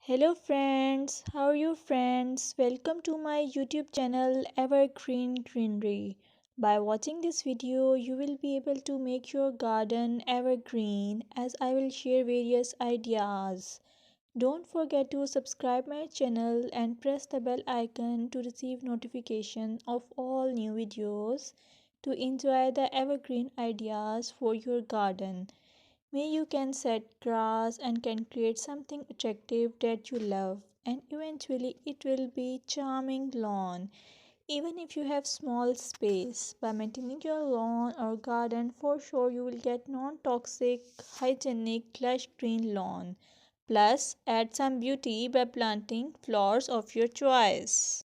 Hello friends, how are you friends? Welcome to my YouTube channel Evergreen Greenery. By watching this video, you will be able to make your garden evergreen as I will share various ideas. Don't forget to subscribe my channel and press the bell icon to receive notification of all new videos to enjoy the evergreen ideas for your garden. May you can set grass and can create something attractive that you love and eventually it will be charming lawn even if you have small space. By maintaining your lawn or garden, for sure you will get non-toxic hygienic lush green lawn. Plus add some beauty by planting flowers of your choice.